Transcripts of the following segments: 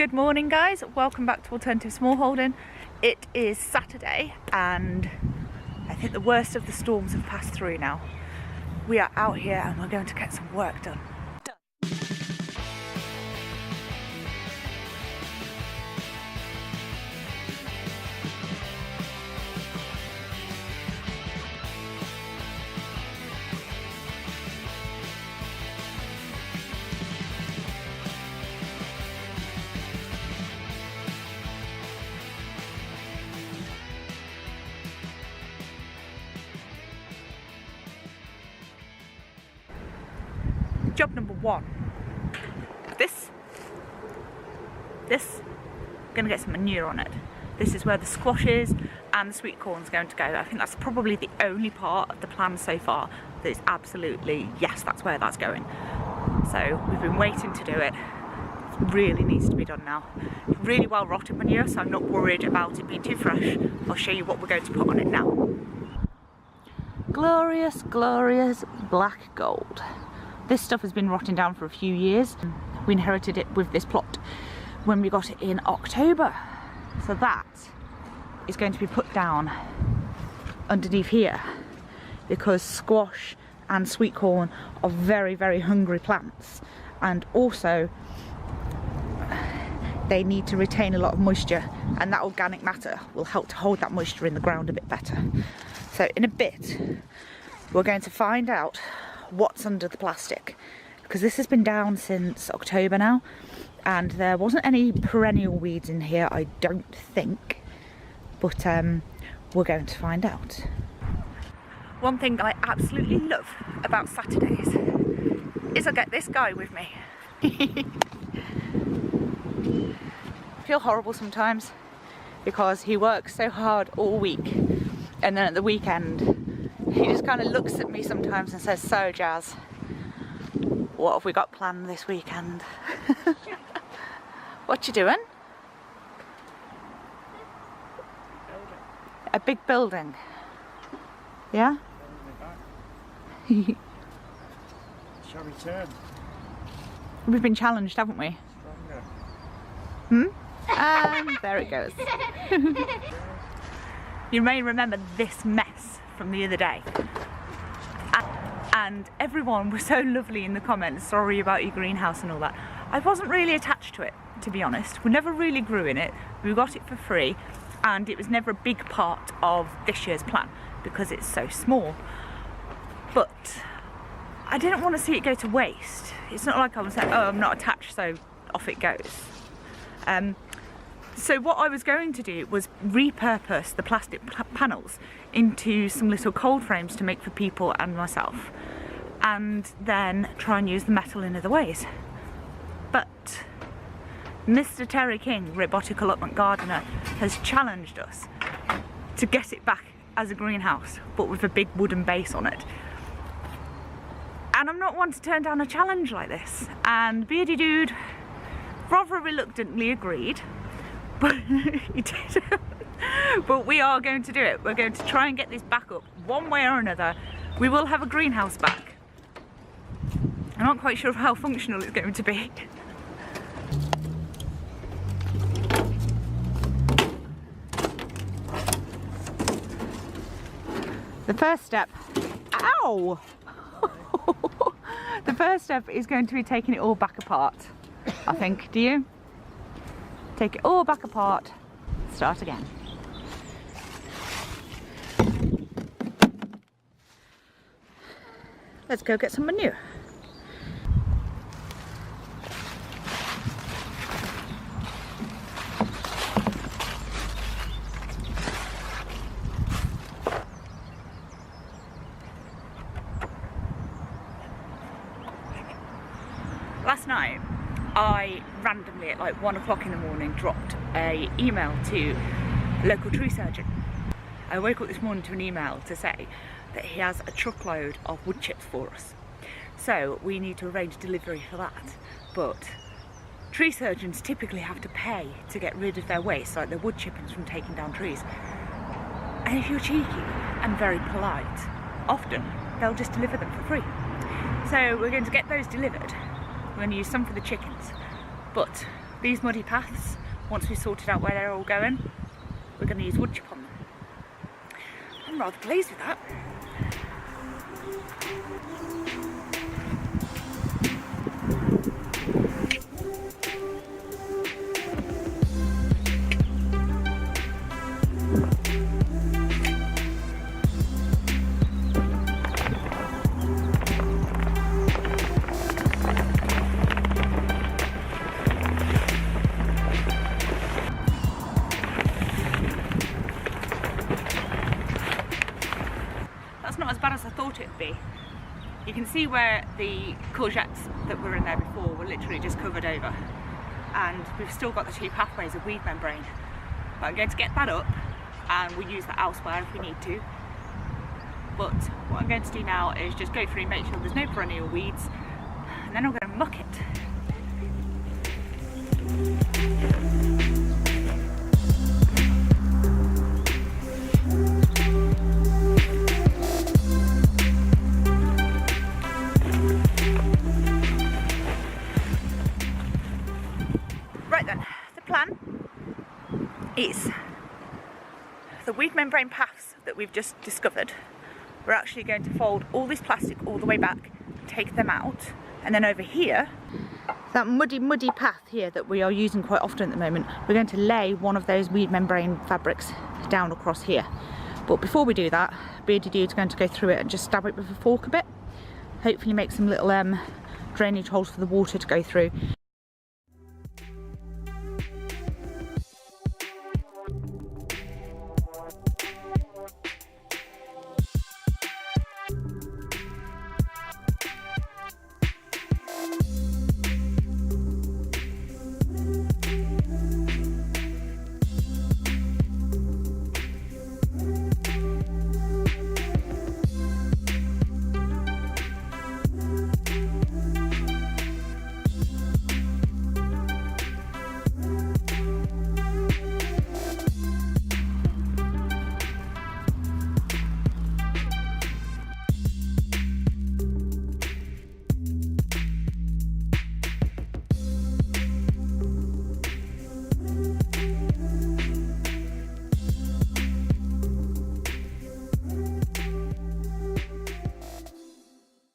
Good morning guys, welcome back to Alternative Smallholding. It is Saturday and I think the worst of the storms have passed through now. We are out here and we're going to get some work done. Job number one, this, gonna get some manure on it. This is where the squashes and the sweet corn's going to go. I think that's probably the only part of the plan so far that is absolutely, yes, that's where that's going. So we've been waiting to do it. It really needs to be done now. Really well rotted manure, so I'm not worried about it being too fresh. I'll show you what we're going to put on it now. Glorious, glorious black gold. This stuff has been rotting down for a few years. We inherited it with this plot when we got it in October. So that is going to be put down underneath here because squash and sweet corn are very, very hungry plants, and also they need to retain a lot of moisture, and that organic matter will help to hold that moisture in the ground a bit better. So in a bit we're going to find out what's under the plastic, because this has been down since October now and there wasn't any perennial weeds in here, I don't think, but we're going to find out. One thing I absolutely love about Saturdays is I get this guy with me. I feel horrible sometimes because he works so hard all week and then at the weekend he just kind of looks at me sometimes and says, "So Jazz, what have we got planned this weekend?" What you doing? A big building. Yeah? Shall we turn? We've been challenged, haven't we? Stronger. There it goes. You may remember this mess from the other day, and everyone was so lovely in the comments, sorry about your greenhouse and all that. I wasn't really attached to it, to be honest. We never really grew in it, we got it for free, and it was never a big part of this year's plan because it's so small. But I didn't want to see it go to waste. It's not like I was saying, oh, I'm not attached, so off it goes. So what I was going to do was repurpose the plastic panels into some little cold frames to make for people and myself, and then try and use the metal in other ways. But Mr. Terry King, Robotic Allotment Gardener, has challenged us to get it back as a greenhouse, but with a big wooden base on it. And I'm not one to turn down a challenge like this, and Beardy Dude rather reluctantly agreed. But he did. But we are going to do it. We're going to try and get this back up one way or another. We will have a greenhouse back. I'm not quite sure how functional it's going to be. The first step, ow! The first step is going to be taking it all back apart, I think. Do you? Take it all back apart, start again. Let's go get some manure. Last night I randomly at like 1 o'clock in the morning dropped an email to a local tree surgeon. I woke up this morning to an email to say that he has a truckload of wood chips for us. So we need to arrange delivery for that. But tree surgeons typically have to pay to get rid of their waste, like their wood chippings from taking down trees. And if you're cheeky and very polite, often they'll just deliver them for free. So we're going to get those delivered. We're going to use some for the chickens, but these muddy paths, once we've sorted out where they're all going, we're going to use wood chip on them. I'm rather pleased with that. Not as bad as I thought it would be. You can see where the courgettes that were in there before were literally just covered over, and we've still got the two pathways of weed membrane. But I'm going to get that up and we'll use that elsewhere if we need to. But what I'm going to do now is just go through, make sure there's no perennial weeds, and then I'm going to muck it. Is the weed membrane paths that we've just discovered. We're actually going to fold all this plastic all the way back, take them out, and then over here, that muddy path here that we are using quite often at the moment, we're going to lay one of those weed membrane fabrics down across here. But before we do that, Beardy Dude's going to go through it and just stab it with a fork a bit, hopefully make some little drainage holes for the water to go through.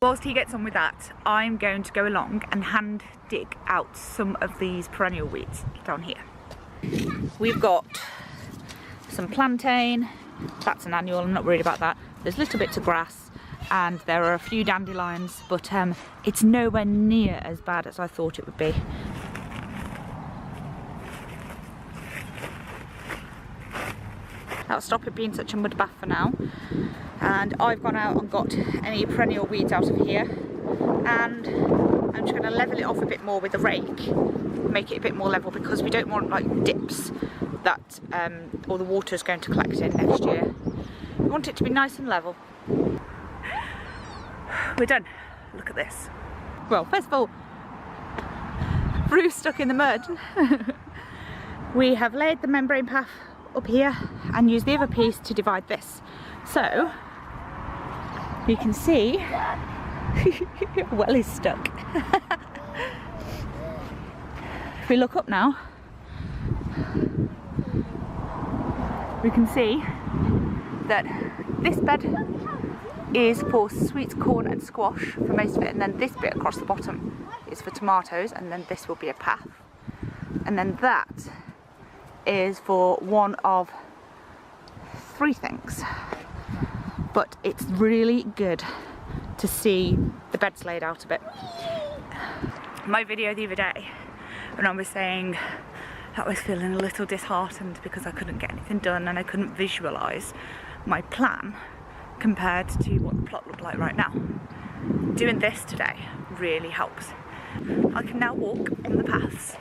Whilst he gets on with that, I'm going to go along and hand dig out some of these perennial weeds down here. We've got some plantain, that's an annual, I'm not worried about that. There's little bits of grass and there are a few dandelions, but it's nowhere near as bad as I thought it would be. That'll stop it being such a mud bath for now. And I've gone out and got any perennial weeds out of here, and I'm just going to level it off a bit more with a rake, make it a bit more level, because we don't want like dips that all the water is going to collect in next year. We want it to be nice and level. We're done. Look at this. Well, first of all, Rue's stuck in the mud. We have laid the membrane path up here and used the other piece to divide this. So you can see, well, he's stuck. If we look up now, we can see that this bed is for sweet corn and squash for most of it, and then this bit across the bottom is for tomatoes, and then this will be a path, and then that is for one of three things. But it's really good to see the beds laid out a bit. My video the other day, when I was saying that I was feeling a little disheartened because I couldn't get anything done and I couldn't visualise my plan compared to what the plot looked like right now. Doing this today really helps. I can now walk on the paths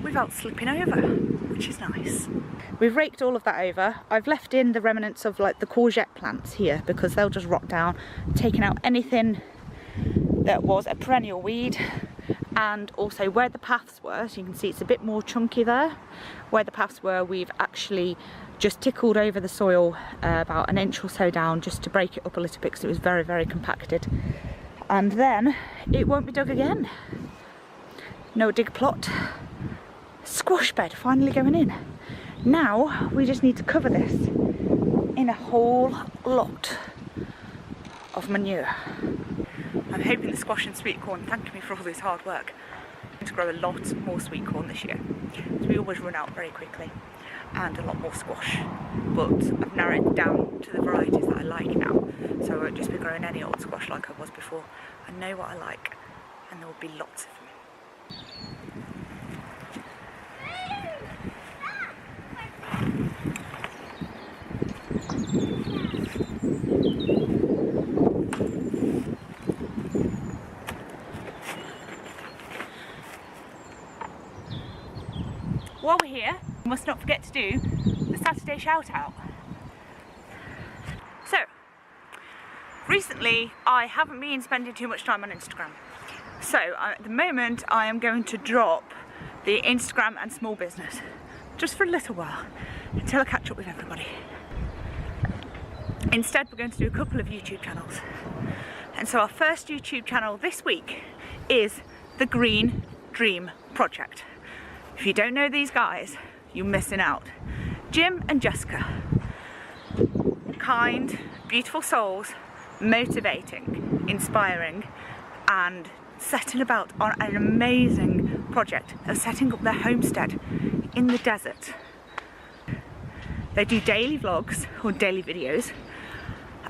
without slipping over, which is nice. We've raked all of that over. I've left in the remnants of like the courgette plants here because they'll just rot down, taking out anything that was a perennial weed, and also where the paths were, so you can see it's a bit more chunky there. Where the paths were, we've actually just tickled over the soil about an inch or so down just to break it up a little bit because it was very, very compacted. And then it won't be dug again. No dig plot. squash bed finally going in. Now we just need to cover this in a whole lot of manure. I'm hoping the squash and sweet corn thank me for all this hard work. I'm going to grow a lot more sweet corn this year, so we always run out very quickly, and a lot more squash, but I've narrowed it down to the varieties that I like now, so I won't just be growing any old squash like I was before. I know what I like, and there will be lots of them. While we're here, we must not forget to do the Saturday shout out. So, recently I haven't been spending too much time on Instagram. So at the moment I am going to drop the Instagram and small business just for a little while until I catch up with everybody. Instead we're going to do a couple of YouTube channels. And so our first YouTube channel this week is the Green Dream Project. If you don't know these guys, you're missing out. Jim and Jessica. Kind, beautiful souls, motivating, inspiring, and setting about on an amazing project of setting up their homestead in the desert. They do daily vlogs or daily videos,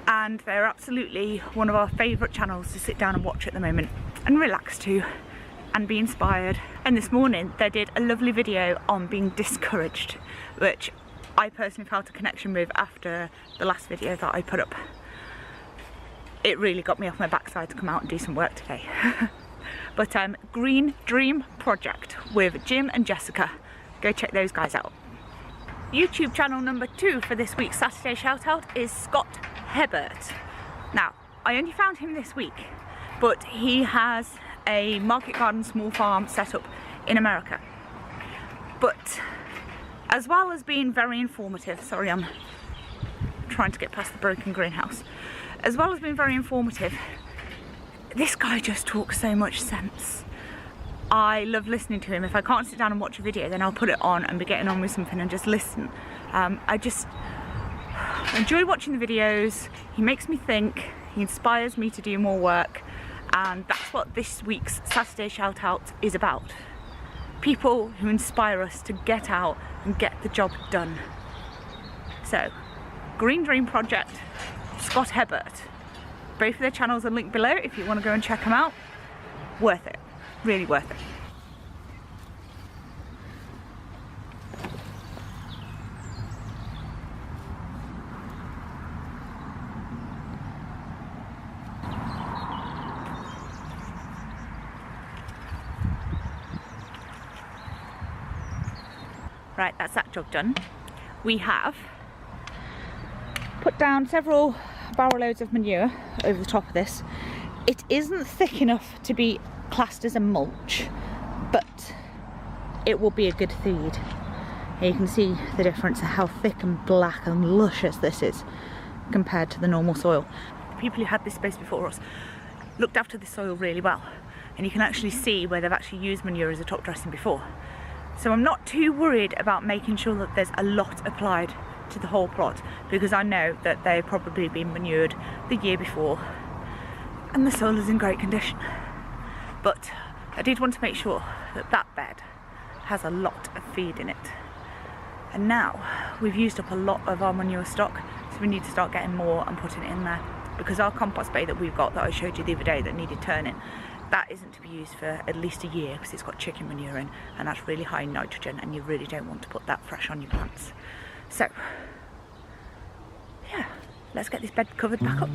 and they're absolutely one of our favourite channels to sit down and watch at the moment and relax to and be inspired. And this morning they did a lovely video on being discouraged, which I personally felt a connection with after the last video that I put up. It really got me off my backside to come out and do some work today. But Green Dream Project with Jim and Jessica, go check those guys out. YouTube channel number 2 for this week's Saturday shout out is Scott Hebert. Now, I only found him this week, but he has a market garden small farm set up in America. But as well as being very informative, sorry I'm trying to get past the broken greenhouse, as well as being very informative, this guy just talks so much sense. I love listening to him. If I can't sit down and watch a video, then I'll put it on and be getting on with something and just listen. I just enjoy watching the videos. He makes me think, he inspires me to do more work, and that's what this week's Saturday shout out is about. People who inspire us to get out and get the job done. So, Green Dream Project, Scott Hebert. Both of their channels are linked below if you want to go and check them out. Worth it, really worth it. Right, that's that job done. We have put down several barrel loads of manure over the top of this. It isn't thick enough to be classed as a mulch, but it will be a good feed. Here you can see the difference of how thick and black and luscious this is compared to the normal soil. The people who had this space before us looked after the soil really well, and you can actually see where they've actually used manure as a top dressing before. So I'm not too worried about making sure that there's a lot applied to the whole plot, because I know that they've probably been manured the year before and the soil is in great condition. But I did want to make sure that that bed has a lot of feed in it. And now we've used up a lot of our manure stock, so we need to start getting more and putting it in there, because our compost bay that we've got that I showed you the other day that needed turning, that isn't to be used for at least a year because it's got chicken manure in, and that's really high in nitrogen, and you really don't want to put that fresh on your plants. So yeah, let's get this bed covered back up.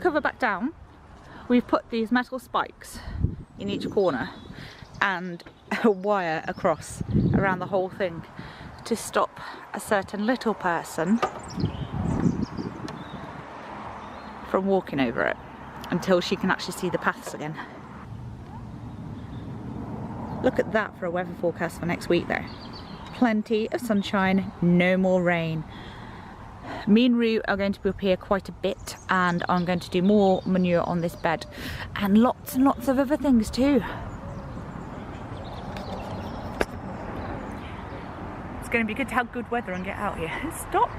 cover back down, we've put these metal spikes in each corner and a wire across around the whole thing to stop a certain little person from walking over it until she can actually see the paths again. Look at that for a weather forecast for next week though. Plenty of sunshine, no more rain. Me and Rue are going to be up here quite a bit, and I'm going to do more manure on this bed and lots of other things too. It's going to be good to have good weather and get out here. Stop!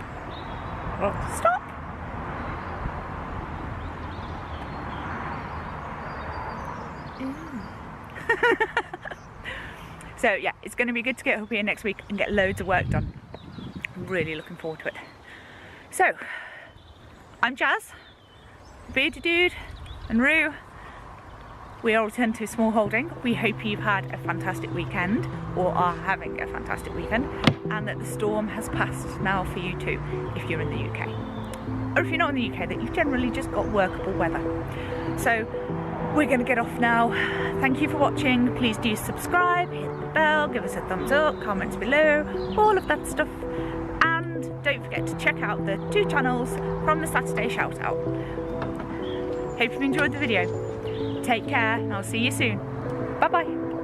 Stop! So yeah, it's going to be good to get up here next week and get loads of work done. I'm really looking forward to it. So, I'm Jazz, Bearded Dude and Rue. We all return to Smallholding. We hope you've had a fantastic weekend, or are having a fantastic weekend, and that the storm has passed now for you too, if you're in the UK. Or if you're not in the UK, that you've generally just got workable weather. So, we're going to get off now. Thank you for watching. Please do subscribe, hit the bell, give us a thumbs up, comments below, all of that stuff. And don't forget to check out the 2 channels from the Saturday Shoutout. Hope you enjoyed the video. Take care and I'll see you soon. Bye bye.